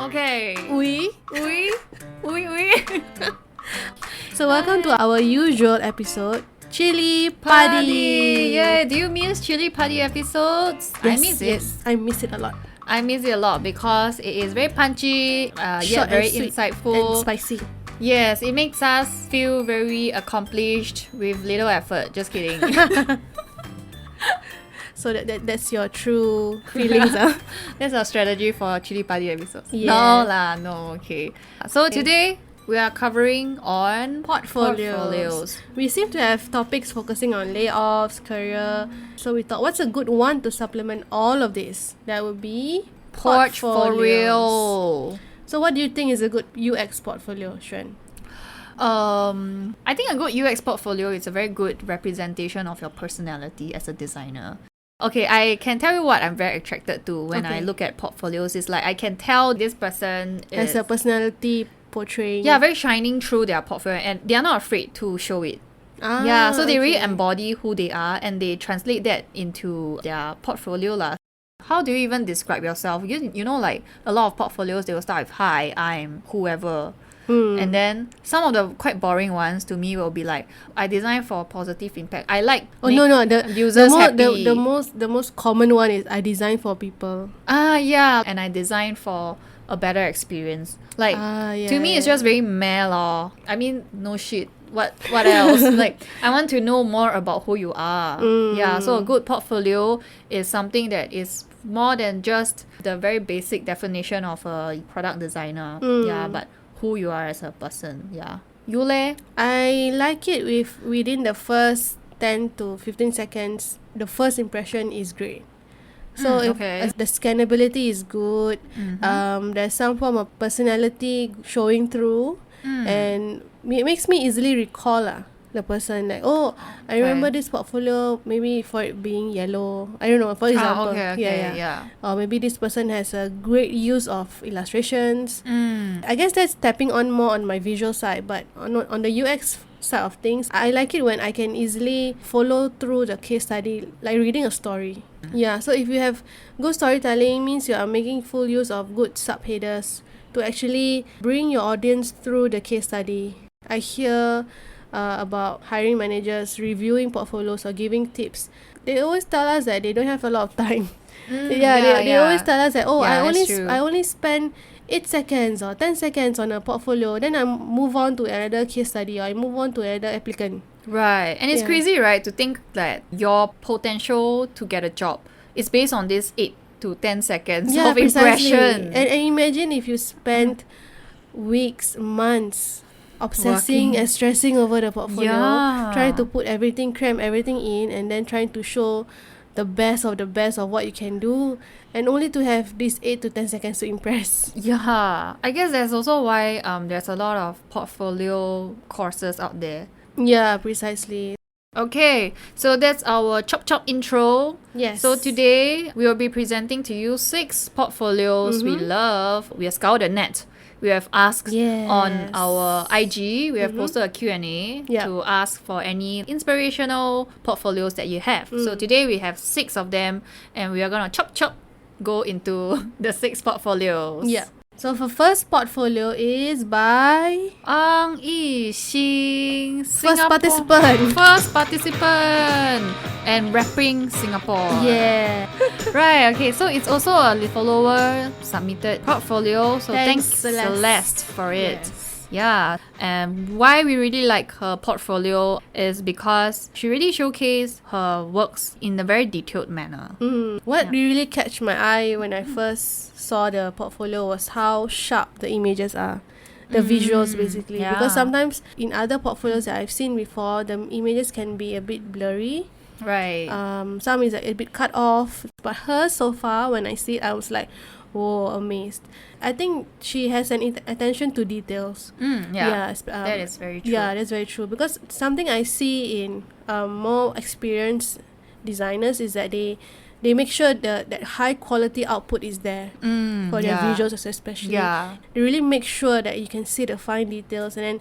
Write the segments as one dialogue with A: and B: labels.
A: Okay.
B: Oui.
A: Oui.
B: So welcome to our usual episode, Chilli Padi.
A: Yeah, do you miss Chilli Padi episodes? I miss it.
B: Yes, I miss it a lot.
A: I miss it a lot because it is very punchy, yet
B: Short
A: very
B: and sweet
A: insightful.
B: and spicy.
A: Yes, it makes us feel very accomplished with little effort. Just kidding.
B: So that's your true feelings, huh?
A: That's our strategy for Chilli Padi episodes.
B: Yeah.
A: No lah, no, okay. So today we are covering on
B: Portfolios. We seem to have topics focusing on layoffs, career. So we thought, what's a good one to supplement all of this? That would be
A: Portfolio.
B: So what do you think is a good UX portfolio, Xuan?
A: I think a good UX portfolio is a very good representation of your personality as a designer. Okay, I can tell you what I'm very attracted to when I look at portfolios. It's like I can tell this person
B: Has a personality portraying.
A: yeah, very shining through their portfolio, and they are not afraid to show it. So they really embody who they are and they translate that into their portfolio lah. How do you even describe yourself? You know, like a lot of portfolios, they will start with, hi, I'm whoever. And then some of the quite boring ones to me will be like, I design for positive impact. I like
B: the
A: users happy.
B: the most common one is I design for people.
A: Yeah, and I design for a better experience. Like to me, it's just very meh lor. I mean, no shit. What else? Like, I want to know more about who you are. Yeah, so a good portfolio is something that is more than just the very basic definition of a product designer. Yeah, but who you are as a person. Yeah. You leh?
B: I like it within the first 10 to 15 seconds, the first impression is great. So if the scannability is good, there's some form of personality showing through, and it makes me easily recall the person. Like, I remember this portfolio, maybe for it being yellow. I don't know, for example. Yeah. Or maybe this person has a great use of illustrations. I guess that's tapping on more on my visual side, but on the UX side of things, I like it when I can easily follow through the case study, like reading a story. Yeah, so if you have good storytelling, means you are making full use of good subheaders to actually bring your audience through the case study. I hear about hiring managers reviewing portfolios or giving tips. They always tell us that they don't have a lot of time. They always tell us that I only spend 8 seconds or 10 seconds on a portfolio, then I move on to another case study or I move on to another applicant.
A: Right. And it's crazy, right, to think that your potential to get a job is based on this 8 to 10 seconds of impression.
B: And imagine if you spent weeks, months obsessing and stressing over the portfolio, trying to put everything, cram everything in, and then trying to show the best of what you can do, and only to have these 8 to 10 seconds to impress.
A: Yeah. I guess that's also why there's a lot of portfolio courses out there.
B: Yeah, precisely.
A: Okay, so that's our chop intro.
B: Yes.
A: So today we will be presenting to you 6 portfolios we love. We have scoured the net. We have asked on our IG, we have posted a Q&A to ask for any inspirational portfolios that you have. So today we have 6 of them, and we are going to chop go into the 6 portfolios.
B: Yeah. So for first portfolio is by
A: Ang Yi-Xing,
B: First participant
A: and repping Singapore.
B: Yeah.
A: Right, okay, so it's also a follower submitted portfolio, so thanks Celeste for it.
B: Yes.
A: Yeah, and why we really like her portfolio is because she really showcased her works in a very detailed manner.
B: What really catch my eye when I first saw the portfolio was how sharp the images are. The visuals basically. Because sometimes in other portfolios that I've seen before, the images can be a bit blurry.
A: Right.
B: Some is like a bit cut off. But hers so far, when I see it, I was like, whoa, amazed. I think she has an attention to details.
A: That is very true.
B: Yeah, that's very true. Because something I see in more experienced designers is that they make sure that high quality output is there for their visuals especially. They really make sure that you can see the fine details, and then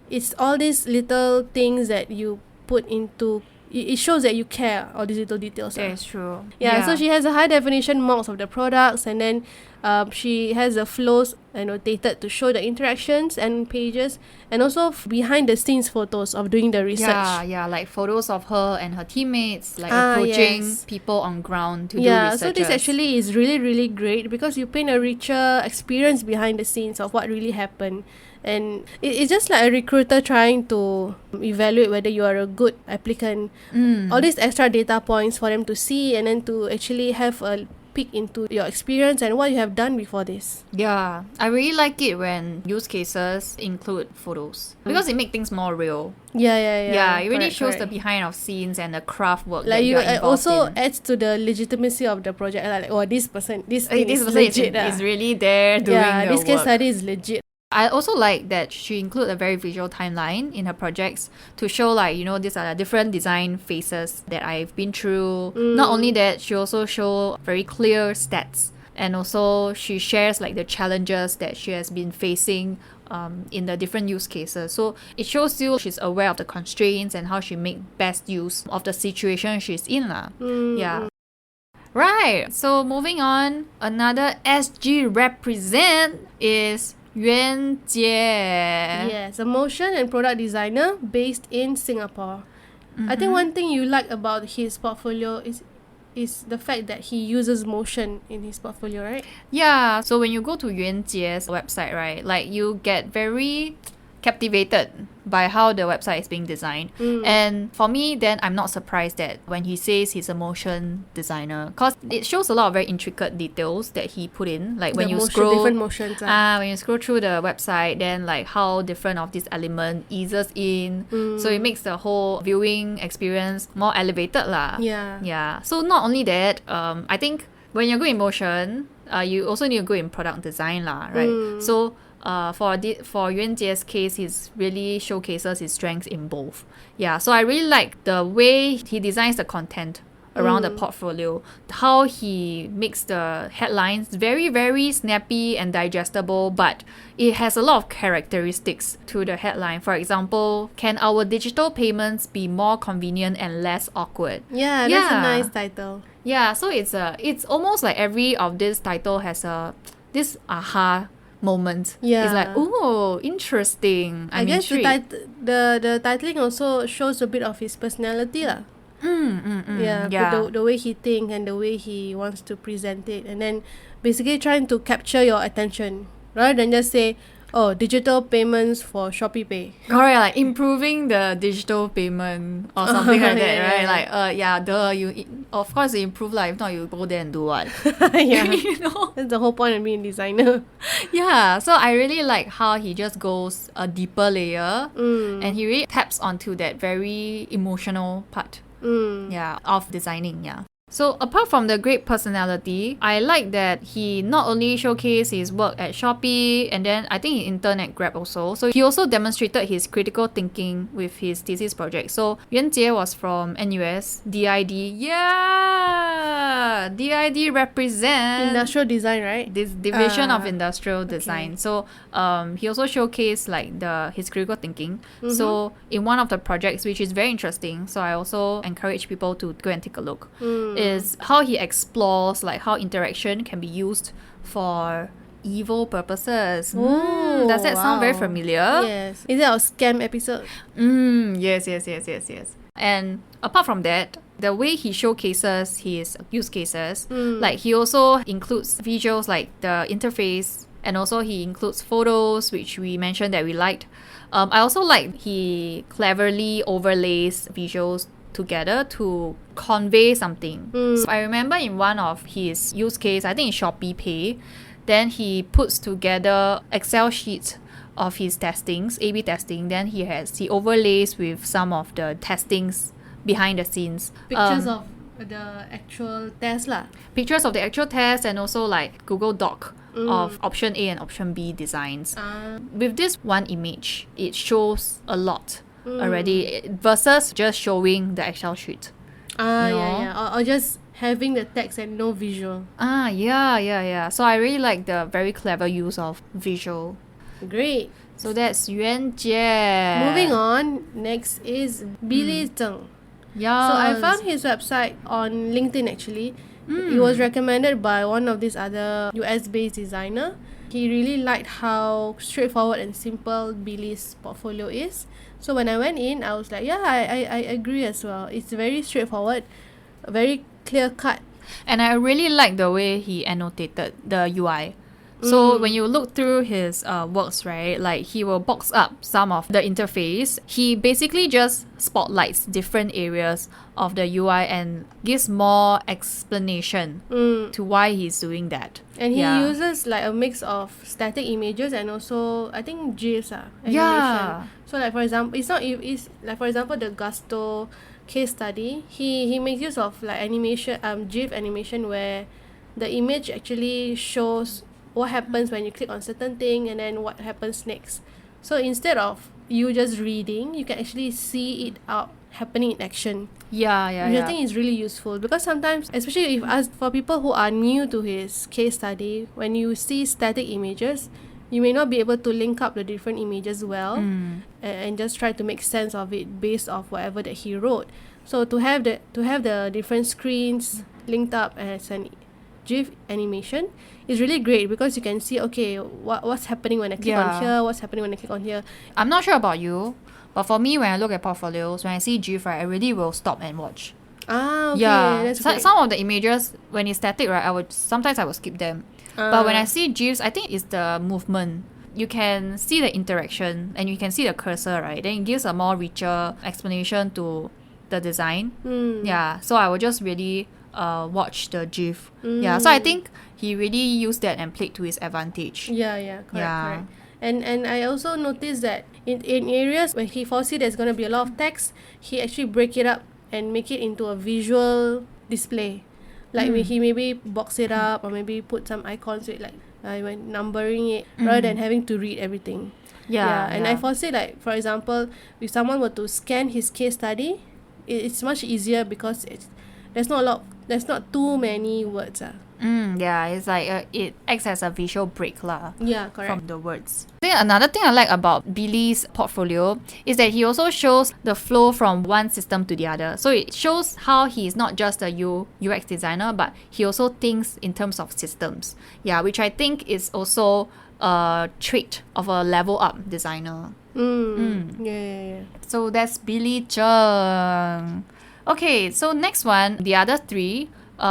B: it's all these little things that you put into it shows that you care all these little details.
A: That's true.
B: Yeah, so she has a high definition mocks of the products, and then she has the flows annotated to show the interactions and pages, and also behind the scenes photos of doing the research.
A: Yeah, like photos of her and her teammates, like approaching people on ground to do research.
B: So this actually is really, really great because you paint a richer experience behind the scenes of what really happened. And it's just like a recruiter trying to evaluate whether you are a good applicant. All these extra data points for them to see, and then to actually have a peek into your experience and what you have done before this.
A: Yeah, I really like it when use cases include photos because it makes things more real. Yeah, it really shows the behind of scenes and the craft work
B: like
A: that you are involved
B: also
A: in.
B: adds to the legitimacy of the project. Like, this person is
A: legit. Is really there doing the
B: this case
A: work.
B: study is legit.
A: I also like that she include a very visual timeline in her projects to show these are the different design phases that I've been through. Not only that, she also show very clear stats, and also she shares the challenges that she has been facing in the different use cases. So it shows you she's aware of the constraints and how she make best use of the situation she's in. Yeah. Right. So moving on, another SG represent is Yuan Jie.
B: Yes, a motion and product designer based in Singapore. I think one thing you like about his portfolio is the fact that he uses motion in his portfolio, right?
A: Yeah, so when you go to Yuan Jie's website, right, you get very captivated by how the website is being designed. And for me, then I'm not surprised that when he says he's a motion designer, because it shows a lot of very intricate details that he put in, like when you scroll
B: different motions.
A: When you scroll through the website, then how different of this element eases in, so it makes the whole viewing experience more elevated Yeah. So not only that, I think when you're good in motion, you also need to go in product design right? So for Yuan Jie's case, he really showcases his strengths in both. Yeah, so I really like the way he designs the content around the portfolio, how he makes the headlines very, very snappy and digestible, but it has a lot of characteristics to the headline. For example, can our digital payments be more convenient and less awkward?
B: Yeah, that's a nice title.
A: Yeah, so it's almost like every of this title has this aha moment.
B: Yeah.
A: It's like, oh, interesting.
B: I guess the titling also shows a bit of his personality the way he thinks and the way he wants to present it, and then basically trying to capture your attention rather than just say, oh, digital payments for Shopee Pay.
A: Correct, like improving the digital payment or something like that, right? You of course you improve if not you go there and do what?
B: That's the whole point of being a designer.
A: Yeah, so I really like how he just goes a deeper layer and he really taps onto that very emotional part of designing. So apart from the great personality, I like that he not only showcased his work at Shopee, and then I think he interned at Grab also. So he also demonstrated his critical thinking with his thesis project. So Yuan Jie was from NUS, DID. Yeah! DID represents
B: industrial design, right?
A: This division of industrial design. So he also showcased his critical thinking. So in one of the projects, which is very interesting, so I also encourage people to go and take a look, is how he explores how interaction can be used for evil purposes. Does that sound very familiar?
B: Yes. Is it our scam episode?
A: Yes. And apart from that, the way he showcases his use cases, he also includes visuals like the interface, and also he includes photos, which we mentioned that we liked. I also like he cleverly overlays visuals together to convey something. So I remember in one of his use case, I think in Shopee Pay, then he puts together Excel sheets of his testings, A/B testing. Then he overlays with some of the testings behind the scenes.
B: Pictures of the actual test
A: Pictures of the actual test, and also Google Doc of option A and option B designs. With this one image, it shows a lot already versus just showing the Excel sheet.
B: Or just having the text and no visual.
A: So I really like the very clever use of visual.
B: Great.
A: So that's Yuan Jie.
B: Moving on, next is Billy Zheng.
A: Yeah.
B: So I found his website on LinkedIn actually. It was recommended by one of these other US-based designer. He really liked how straightforward and simple Billy's portfolio is. So when I went in, I was like, yeah, I agree as well. It's very straightforward, very clear-cut.
A: And I really like the way he annotated the UI. So when you look through his works, right, like he will box up some of the interface. He basically just spotlights different areas of the UI and gives more explanation to why he's doing that.
B: And he uses like a mix of static images and also I think GIFs animation.
A: Yeah.
B: So like for example, it's like for example the Gusto case study. He makes use of like animation GIF animation where the image actually shows what happens when you click on certain thing and then what happens next. So instead of you just reading, you can actually see it out happening in action. Which I think is really useful because sometimes, especially for people who are new to his case study, when you see static images, you may not be able to link up the different images well and just try to make sense of it based off whatever that he wrote. So to have the different screens linked up as an GIF animation is really great because you can see what's happening when I click on here, what's happening when I click on here.
A: I'm not sure about you, but for me, when I look at portfolios, when I see GIF, right, I really will stop and watch.
B: Okay, that's great.
A: Some of the images, when it's static, right, I would skip them. But when I see GIFs, I think it's the movement. You can see the interaction and you can see the cursor, right? Then it gives a more richer explanation to the design. So I would just really watch the GIF. So I think he really used that and played to his advantage.
B: Correct. And I also noticed that in areas where he foresee there's going to be a lot of text, he actually break it up and make it into a visual display. Like he maybe box it up or maybe put some icons with like when numbering it rather than having to read everything. And I foresee like for example, if someone were to scan his case study, it's much easier because there's not too many words.
A: It's like it acts as a visual break
B: correct.
A: From the words. I think another thing I like about Billy's portfolio is that he also shows the flow from one system to the other. So it shows how he's not just a UX designer, but he also thinks in terms of systems. Which I think is also a trait of a level up designer. So that's Billy Chung. Okay, so next one, the other three,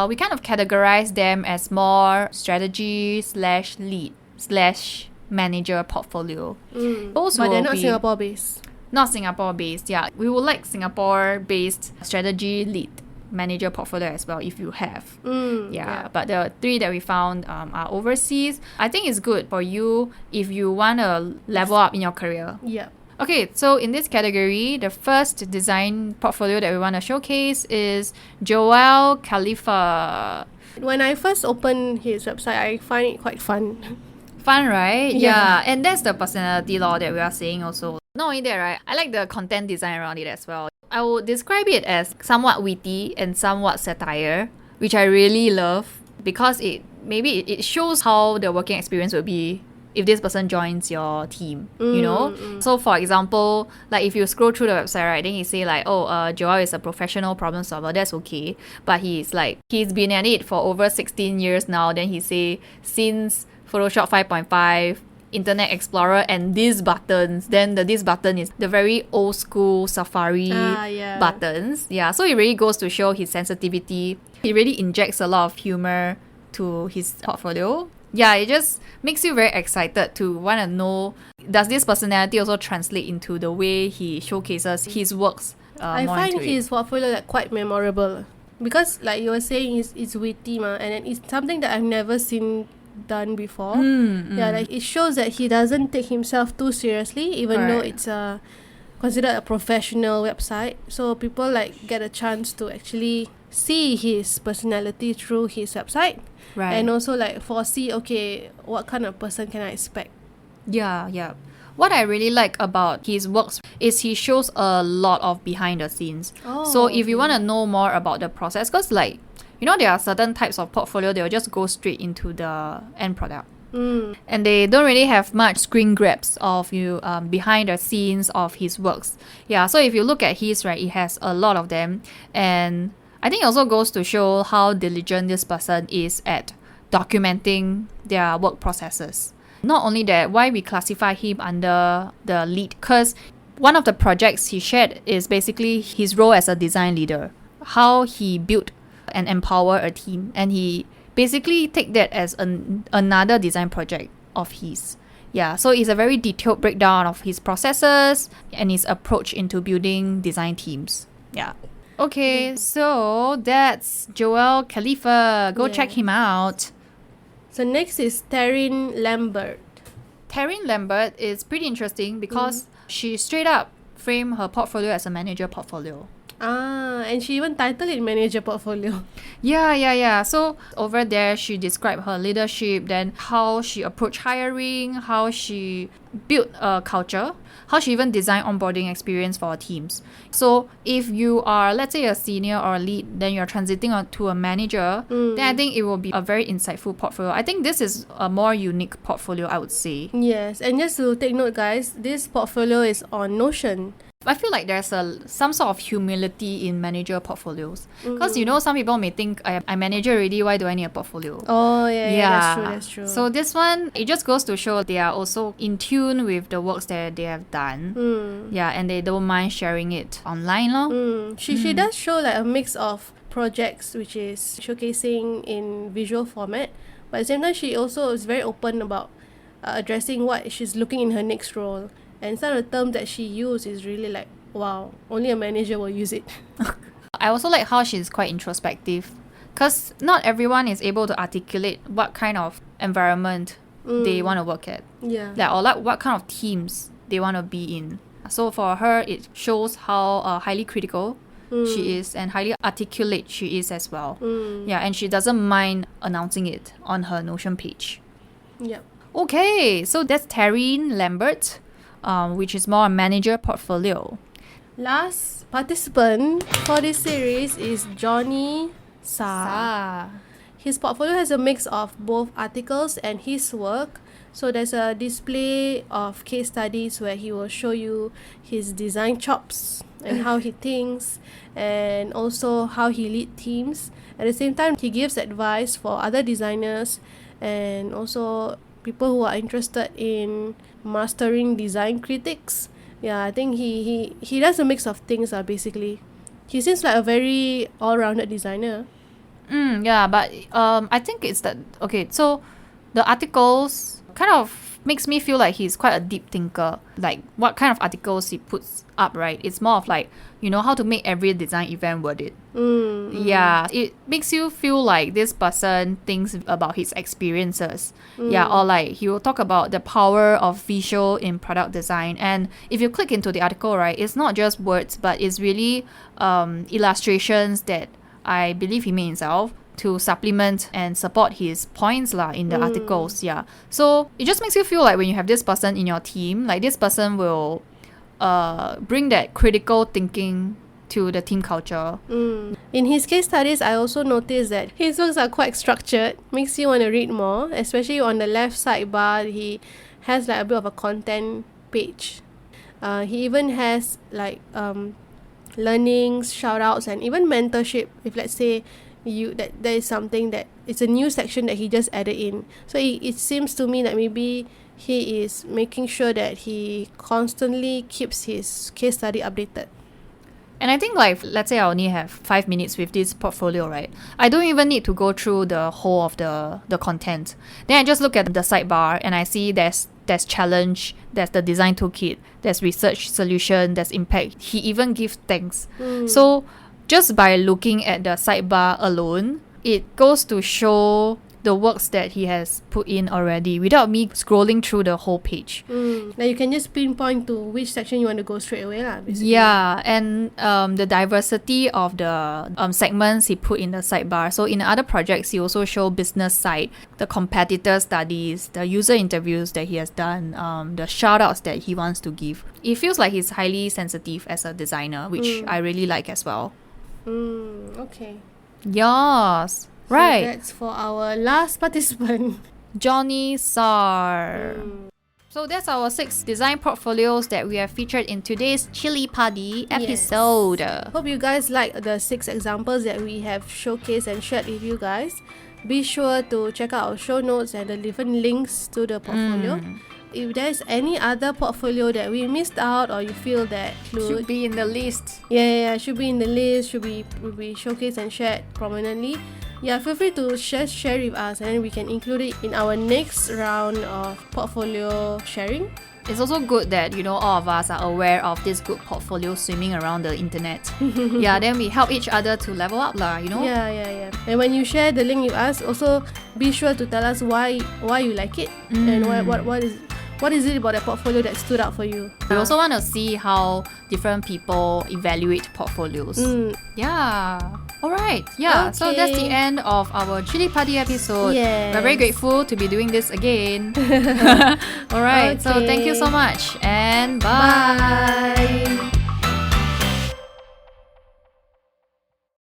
A: we kind of categorize them as more strategy / lead / manager portfolio.
B: But they're not Singapore-based.
A: Not Singapore-based, We would like Singapore-based strategy lead manager portfolio as well if you have. But the three that we found are overseas. I think it's good for you if you want to level up in your career. Okay, so in this category, the first design portfolio that we want to showcase is Joel Khalifa.
B: When I first opened his website, I find it quite fun.
A: Fun, right? And that's the personality law that we are saying also. Not only that, right? I like the content design around it as well. I would describe it as somewhat witty and somewhat satire, which I really love because it shows how the working experience will be if this person joins your team, you know? So for example, like if you scroll through the website, right, then he say like, Joel is a professional problem solver, that's okay. But he's been at it for over 16 years now. Then he say, since Photoshop 5.5, Internet Explorer and these buttons, then this button is the very old school Safari buttons. So it really goes to show his sensitivity. He really injects a lot of humor to his portfolio. It just makes you very excited to want to know, does this personality also translate into the way he showcases his works
B: I find his portfolio like quite memorable because like you were saying, it's witty and then it's something that I've never seen done before. Like it shows that he doesn't take himself too seriously even though it's considered a professional website. So people like get a chance to actually see his personality through his website. And also like foresee, what kind of person can I expect?
A: What I really like about his works is he shows a lot of behind the scenes. So if you want to know more about the process, because like, you know, there are certain types of portfolio, they'll just go straight into the end product. And they don't really have much screen grabs of you behind the scenes of his works. Yeah, so if you look at his, right, it has a lot of them. And I think it also goes to show how diligent this person is at documenting their work processes. Not only that, why we classify him under the lead, because one of the projects he shared is basically his role as a design leader, how he built and empowered a team, and he basically take that as another design project of his. Yeah, so it's a very detailed breakdown of his processes and his approach into building design teams. Yeah. Okay, so that's Joel Khalifa. Go check him out.
B: So next is Tarryn Lambert.
A: Tarryn Lambert is pretty interesting because she straight up framed her portfolio as a manager portfolio.
B: And she even titled it manager portfolio.
A: Yeah. So over there, she described her leadership, then how she approached hiring, how she built a culture, how she even designed onboarding experience for her teams. So if you are, let's say, a senior or a lead, then you're transiting to a manager, then I think it will be a very insightful portfolio. I think this is a more unique portfolio, I would say.
B: Yes, and just to take note, guys, this portfolio is on Notion.
A: I feel like there's some sort of humility in manager portfolios. Because, some people may think, I'm manager already, why do I need a portfolio?
B: Oh, yeah, that's true.
A: So this one, it just goes to show they are also in tune with the works that they have done. Yeah, and they don't mind sharing it online.
B: She does show like a mix of projects, which is showcasing in visual format. But at the same time, she also is very open about addressing what she's looking in her next role. And some of the terms that she used is really like, wow, only a manager will use it.
A: I also like how she's quite introspective, because not everyone is able to articulate what kind of environment they want to work at.
B: Yeah.
A: Or what kind of teams they want to be in. So for her, it shows how highly critical she is and highly articulate she is as well. Yeah, and she doesn't mind announcing it on her Notion page.
B: Yep.
A: Okay, so that's Tarryn Lambert, which is more a manager portfolio.
B: Last participant for this series is Johnny Sa. His portfolio has a mix of both articles and his work. So there's a display of case studies where he will show you his design chops and how he thinks, and also how he leads teams. At the same time, he gives advice for other designers and also people who are interested in mastering design critics. Yeah, I think he does a mix of things basically. He seems like a very all-rounded designer.
A: Yeah, but I think it's that, okay, so the articles kind of makes me feel like he's quite a deep thinker. Like what kind of articles he puts up, right? It's more of like, how to make every design event worth it. Yeah, it makes you feel like this person thinks about his experiences. Yeah, or like he will talk about the power of visual in product design. And if you click into the article, right, it's not just words, but it's really illustrations that I believe he made himself to supplement and support his points in the articles. Yeah, so it just makes you feel like when you have this person in your team, like this person will bring that critical thinking to the team culture.
B: In his case studies, I also noticed that his works are quite structured, makes you want to read more, especially on the left sidebar. He has like a bit of a content page. He even has like learnings, shout outs, and even mentorship. If let's say that there is something that it's a new section that he just added in, so it seems to me that maybe he is making sure that he constantly keeps his case study updated.
A: And I think like, let's say I only have 5 minutes with this portfolio, right? I don't even need to go through the whole of the content. Then I just look at the sidebar and I see there's challenge, there's the design toolkit, there's research solution, there's impact. He even gives thanks. So just by looking at the sidebar alone, it goes to show the works that he has put in already without me scrolling through the whole page.
B: Like you can just pinpoint to which section you want to go straight away basically.
A: Yeah, and the diversity of the segments he put in the sidebar. So in other projects, he also show business side, the competitor studies, the user interviews that he has done, the shout outs that he wants to give. It feels like he's highly sensitive as a designer, which I really like as well.
B: Okay.
A: Yes. Right.
B: So that's for our last participant.
A: Johnny Sar. So that's our 6 design portfolios that we have featured in today's Chilli Padi episode.
B: Yes. Hope you guys like the 6 examples that we have showcased and shared with you guys. Be sure to check out our show notes and the different links to the portfolio. If there's any other portfolio that we missed out or you feel that
A: should be in the list.
B: Should be in the list, should be showcased and shared prominently. Yeah, feel free to share with us and then we can include it in our next round of portfolio sharing.
A: It's also good that, all of us are aware of this good portfolio swimming around the internet. Then we help each other to level up lah,
B: Yeah. And when you share the link with us, also be sure to tell us why you like it and what is it about the portfolio that stood out for you.
A: We also want to see how different people evaluate portfolios. Yeah. Alright. Yeah. Okay. So that's the end of our Chilli Padi episode.
B: Yes.
A: We're very grateful to be doing this again. Alright. Okay. So thank you so much and bye.